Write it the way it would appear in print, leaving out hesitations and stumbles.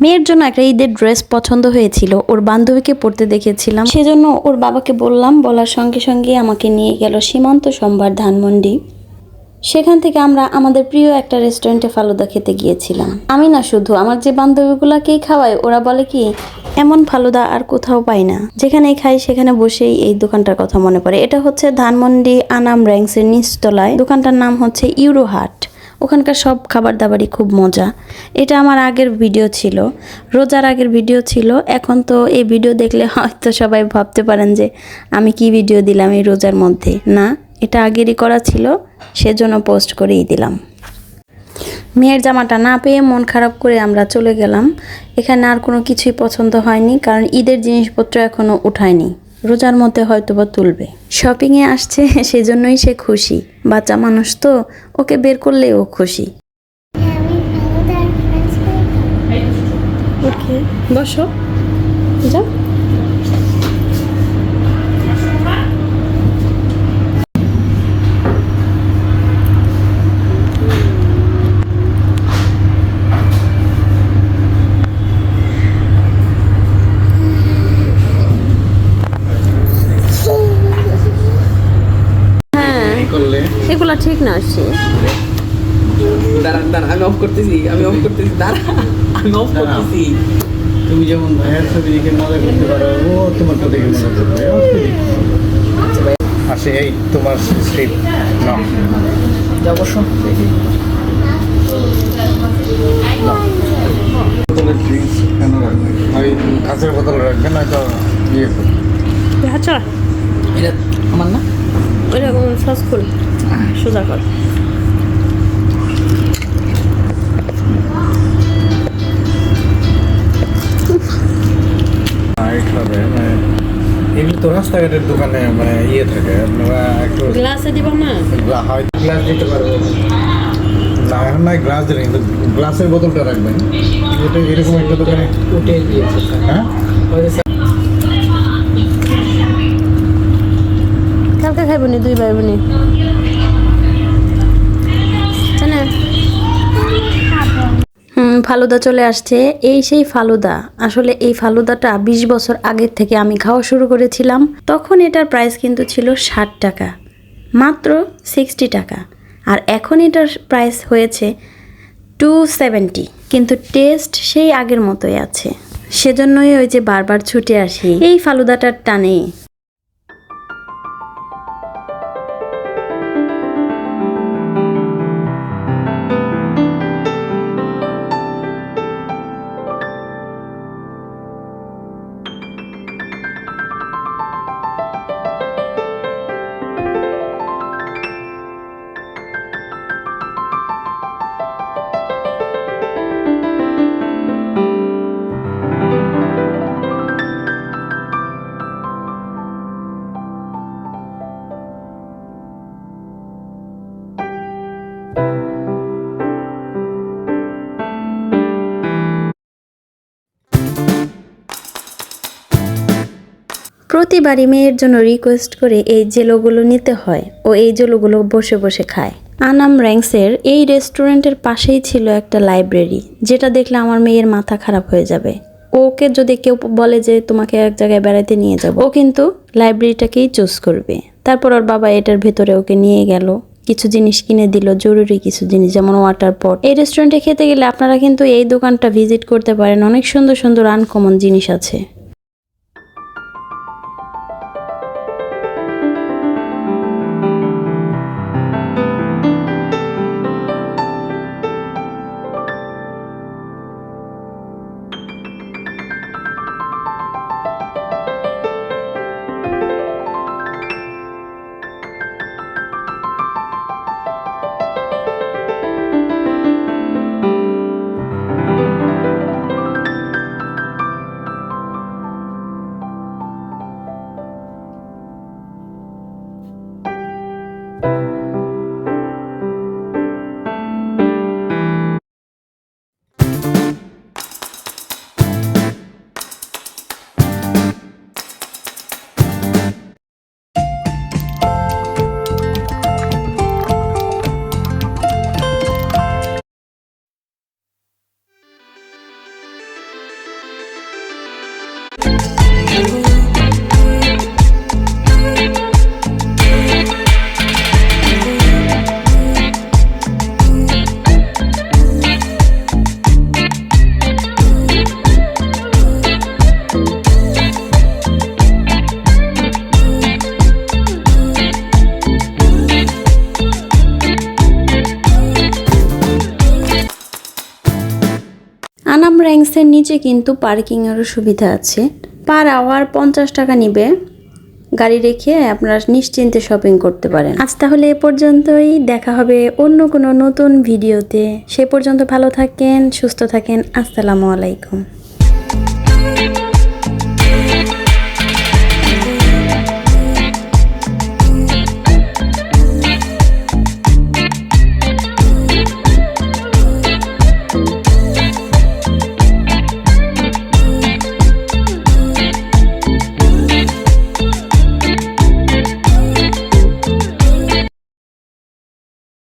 মেয়ের জন্য একটা ঈদের ড্রেস পছন্দ হয়েছিল, ওর বান্ধবীকে পরতে দেখেছিলাম, সেজন্য ওর বাবাকে বললাম, বলার সঙ্গে সঙ্গে আমাকে নিয়ে গেল সীমান্ত সম্ভার ধানমন্ডি। সেখান থেকে আমরা আমাদের প্রিয় একটা রেস্টুরেন্টে ফালুদা খেতে গিয়েছিলাম। আমি না, শুধু আমার যে বান্ধবীগুলাকেই খাওয়াই, ওরা বলে কি এমন ফালুদা আর কোথাও পাই না। যেখানেই খাই সেখানে বসেই এই দোকানটার কথা মনে পড়ে। এটা হচ্ছে ধানমন্ডি আনাম র্যাংসের নিচতলায়, দোকানটার নাম হচ্ছে ইউরো হাট। ওখানকার সব খাবার দাবারই খুব মজা। এটা আমার আগের ভিডিও ছিল, রোজার আগের ভিডিও ছিল। এখন তো এই ভিডিও দেখলে হয়তো সবাই ভাবতে পারেন যে আমি কি ভিডিও দিলাম এই রোজার মধ্যে। না, এটা আগেরই করা ছিল, সেজন্য পোস্ট করেই দিলাম। মেয়ের জামাটা না পেয়ে মন খারাপ করে আমরা চলে গেলাম। এখানে আর কোনো কিছুই পছন্দ হয়নি, কারণ ঈদের জিনিসপত্র এখনও উঠায়নি, রোজার মধ্যে হয়তো বা তুলবে। শপিংয়ে আসছে সেজন্যই সে খুশি, বাচ্চা মানুষ তো, ওকে বের করলে ও খুশি। ওকে, বসো, যাও। এগুলা ঠিক না আসছে। দাঁড়ান দাঁড়ান, আমি অফ করতেছি দাঁড়া, আমি অফ করতেছি। তুমি যেমন ভাইয়ের ছবি দেখে মজা করতে পারো, ও তোমার তো দেখে মজা করবে। আসে এই তোমার স্লিপ নাও, অবশ্য বোতলের ড্রিঙ্কস কেন রাখবে? ওই কাঁচের বোতল রাখবে, না তো ইয়ে করবে। আচ্ছা, এটা আমার না, ওইটা সস খুল, সোজা কর। এইভাবে এগুলো তো রাস্তাঘাটের দোকানে মানে ইয়ে থাকে, আপনারা একটু গ্লাসে দিব না? হয়তো গ্লাস দিতে পারবো না, এখন নয় গ্লাস দিলেন, কিন্তু গ্লাসের বোতলটা রাখবেন। এটা এরকম একটা দোকানে উঠে দিয়েছে। হ্যাঁ, কালকে খাইব নি, 2 ভাই বোনে। ফালুদা চলে আসছে। এই সেই ফালুদা। আসলে এই ফালুদাটা 20 বছর আগের থেকে আমি খাওয়া শুরু করেছিলাম। তখন এটার প্রাইস কিন্তু ছিল 60 টাকা, মাত্র 60 টাকা। আর এখন এটার প্রাইস হয়েছে 270, কিন্তু টেস্ট সেই আগের মতোই আছে। সেজন্যই ওই যে বারবার ছুটে আসি এই ফালুদাটার টানে। প্রতিবারই মেয়ের জন্য রিকোয়েস্ট করে এই জেলোগুলো নিতে হয়, ও এই জেলোগুলো বসে বসে খায়। আনাম র্যাংসের এই রেস্টুরেন্টের পাশেই ছিল একটা লাইব্রেরি, যেটা দেখলে আমার মেয়ের মাথা খারাপ হয়ে যাবে। ওকে যদি কেউ বলে যে তোমাকে এক জায়গায় বেড়াতে নিয়ে যাব, ও কিন্তু লাইব্রেরিটাকেই চুজ করবে। তারপর ওর বাবা এটার ভেতরে ওকে নিয়ে গেল, কিছু জিনিস কিনে দিল, জরুরি কিছু জিনিস, যেমন ওয়াটার পট। এই রেস্টুরেন্টে খেতে গেলে আপনারা কিন্তু এই দোকানটা ভিজিট করতে পারেন, অনেক সুন্দর সুন্দর আনকমন জিনিস আছে। কমপ্লেক্সের নিচে কিন্তু পার্কিংয়েরও সুবিধা আছে। পার আওয়ার 50 টাকা নিবে। গাড়ি রেখে আপনারা নিশ্চিন্তে শপিং করতে পারেন। আজ তাহলে এ পর্যন্তই, দেখা হবে অন্য কোনো নতুন ভিডিওতে। সে পর্যন্ত ভালো থাকেন, সুস্থ থাকেন। আসসালামু আলাইকুম।